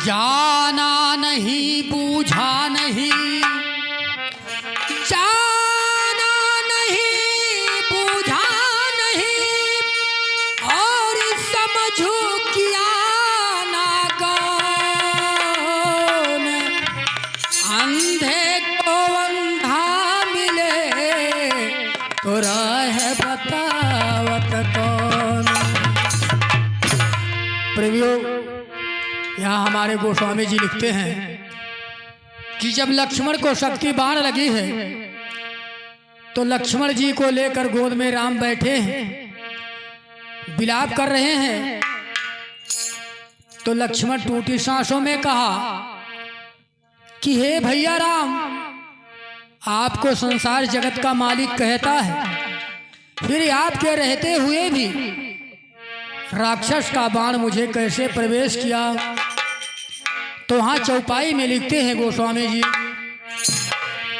जाना नहीं बूझा नहीं, जाना नहीं बूझा नहीं, और समझो किया ना कौन। अंधे को अंधा मिले तो राह बतावत कौन। प्रेमियों, यहाँ हमारे गोस्वामी जी लिखते हैं कि जब लक्ष्मण को शक्ति बाण लगी है तो लक्ष्मण जी को लेकर गोद में राम बैठे हैं, विलाप कर रहे हैं। तो लक्ष्मण टूटी सांसों में कहा कि हे भैया राम, आपको संसार जगत का मालिक कहता है, फिर आपके रहते हुए भी राक्षस का बाण मुझे कैसे प्रवेश किया। तो वहां चौपाई में लिखते हैं गोस्वामी जी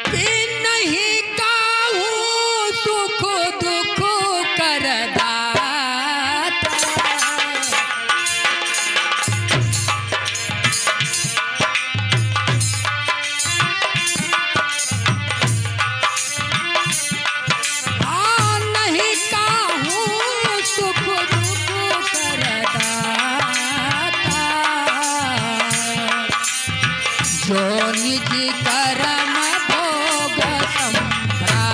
कि नहीं काहू सुख दुख कर दाता, नहीं काहू सुख दुख कर दाता, जो निज कर्म भोग संभ्राता।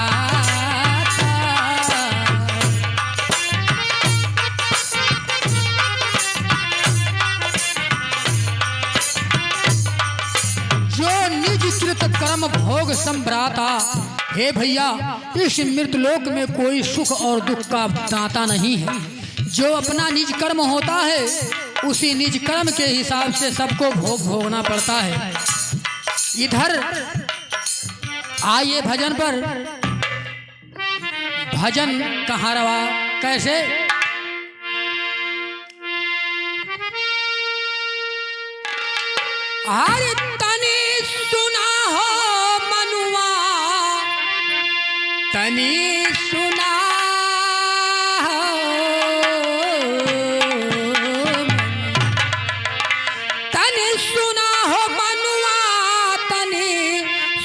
जो निज कृत कर्म भोग संभ्राता। हे भैया, इस मृतलोक में कोई सुख और दुख का दाता नहीं है। जो अपना निज कर्म होता है उसी निज कर्म के हिसाब से सबको भोग भोगना पड़ता है। इधर आइए भजन पर। भजन कहाँ रवा, कैसे? अरे तनी सुना हो मनुआ, तनी सुना हो, तनी सुना हो मनुआ, तनी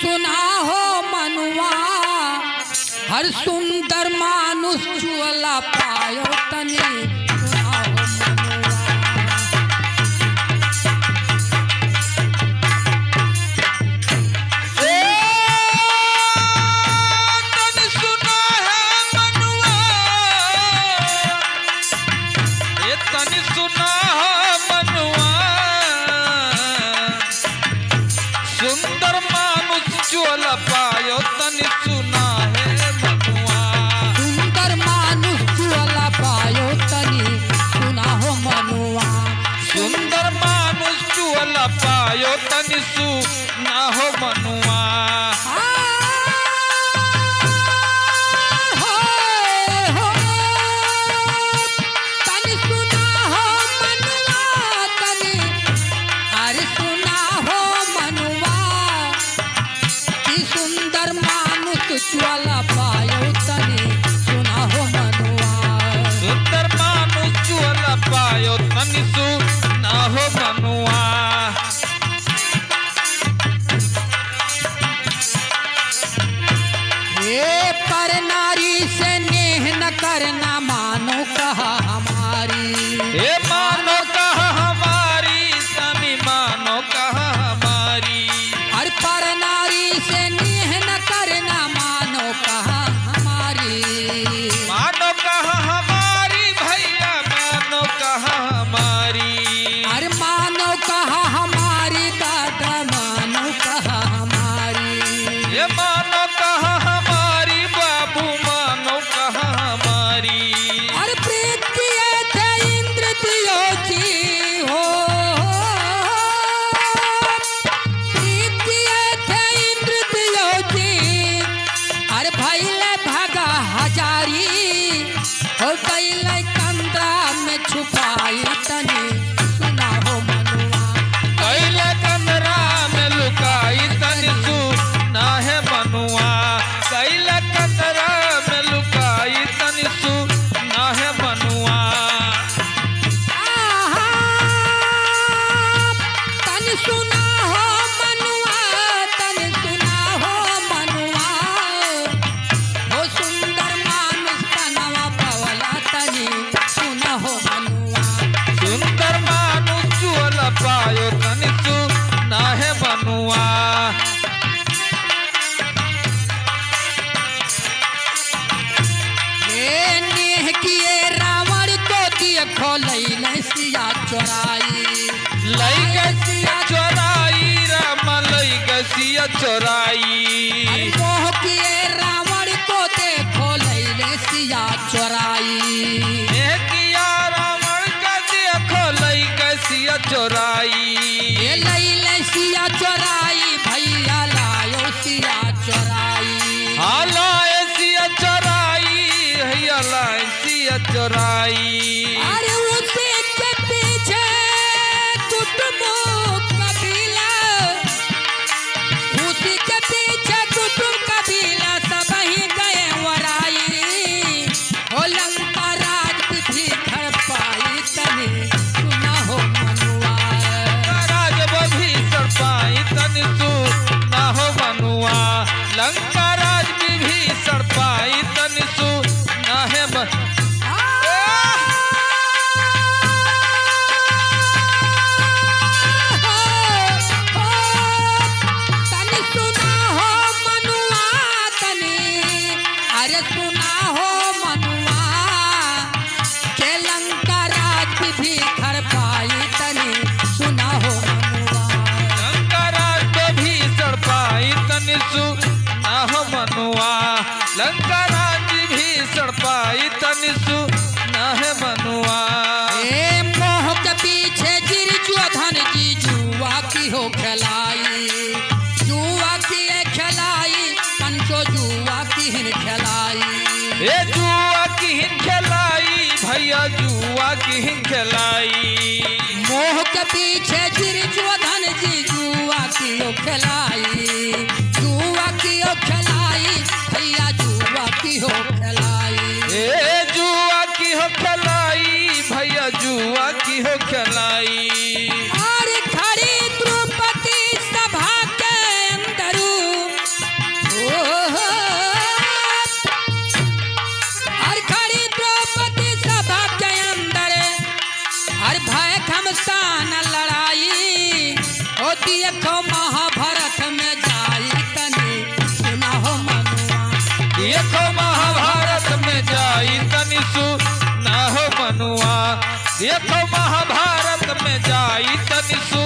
सुना हो मनुआ, हर सुंदर मानुष चुअला पायो, तनी सुना हो मनुआ। सुंदर मानुष चुअला पायो, तनि सुना है मनुआ। सुंदर मानुष चुअला पायो, तनि सुना हो मनुआ। सुंदर मानुष चुअला पायो, तनि सुना हो मनुआ। तनि सुना हो मनुआ, तनि अरे सुना हो मनुआ, कि सुंदर मानुष चुअला पायो, तनि सुना हो मनुआ। सुंदर मानुष चुअला पायो, तनि सुना हो मनुआ। चोराई लई गसिया चोराई राम लई गसिया चोराई मोह किए रावण को देखो लैले सिया चोराई किया रावण का देखो लई गसिया चोराई ये लैले सिया चोराई भैया लायो सिया चोराई लाए सिया चोराई भैया लाए सिया चोराई अरे उसी के पीछे कुटुंब कबीला उसी के पीछे कुटुंब कबीला सब ही गए वराई हो लंका राज भी खड़ पाई तने सुना हो मनुआ राज भी सरपाई तन सु ना हो मनुआ लंका राज भी सरपाई तन सु ना है तने सुना हो मनुआ तने अरे सुना हो मनुआ के लंका राज भी खड़ पाई तने सुना हो मनुआ लंका राज भी सरपाई तन सु ना हो मनुआ लंका राज भी सरपाई तन सु ना है मनुआ ए मोह के पीछे गिरजुआ धन की जुआ की हो खिलाई जुआ की है खिलाई पंचो जुआ की हिन खिलाई ए जुआ की हिन खिलाई भैया जुआ की हिन खिलाई मोह के पीछे गिरजुआ धन जी जुआ की हो खिलाई जुआ की हो खिलाई भैया जुआ की हो खिलाई ए जुआ की हो खिलाई भैया जुआ की हो खिलाई और खड़ी द्रौपदी सभा के अंदर और खड़ी द्रौपदी सभा के अंदर हर भय घमसान लड़ाई होती देखो महाभारत में जाई तने सुना हो मनुआ देखो महाभारत में जाई तनि सु ना हो मनुआ देखो महाभारत में जाई तनि सु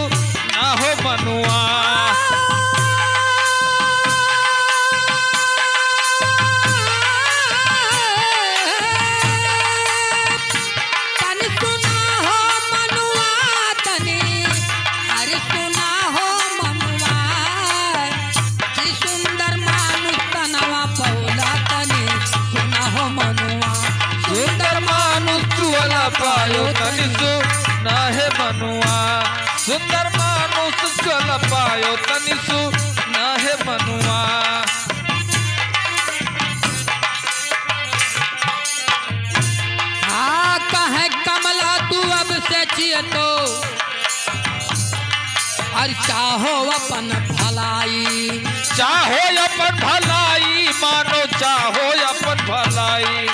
ना हो मनुआ तने सुना हो मनुआ तने अरे सुना हो मनुआ कि सुंदर मानुष तनवा पौला तने सुना हो मनुआ सुंदर मानुष चुअला पायो तनि सु ना है मनुआ सुंदर मानुष चुअला पायो तनि सु ना है मनुआ हाँ कहे कमला तू अब से जिए तो और चाहो अपन भलाई चाहो अपन भलाई मानो चाहो अपन भलाई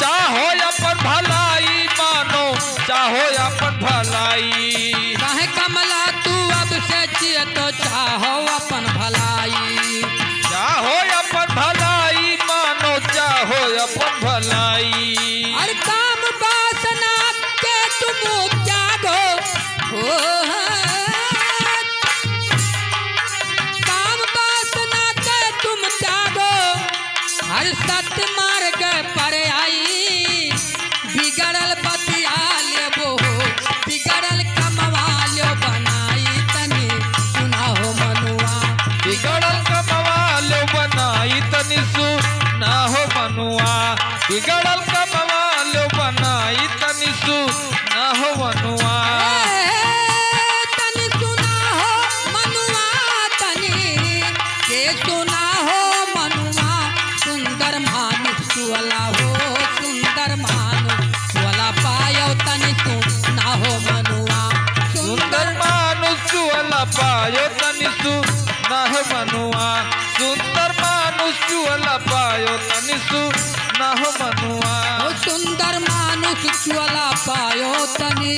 चाहो अपन भलाई मानो चाहो अपन भलाई कहे कमला तू अब से जिए तो चाहो अपन भलाई चाहो अपन भलाई मानो चाहो अपन भलाई और काम वासना के तुम त्यागो हो काम वासना के तुम त्यागो हर सत्य मार्ग पर आई बिगड़ल बतिया लेबो बिगड़ल कमवा लो बनाई तनी सुना हो मनुआ बिगड़ल कमवा लो बनाई तनि सु ना हो मनुआ बिगड़ल कमवा लो बनाई तनि सु ना हो मनुआ तनी सुना हो मनुआ तनी के सुना हो मनुआ सुंदर मानुष वाला हो सुंदर मानुष वाला पायो तनी सुना हो मनुआ सुंदर मानुष वाला पायो तनि सु ना हो मनुआ सुंदर मानुष वाला पायो तनि सु ना हो मनुआ सुंदर मानुष वाला पायो तनी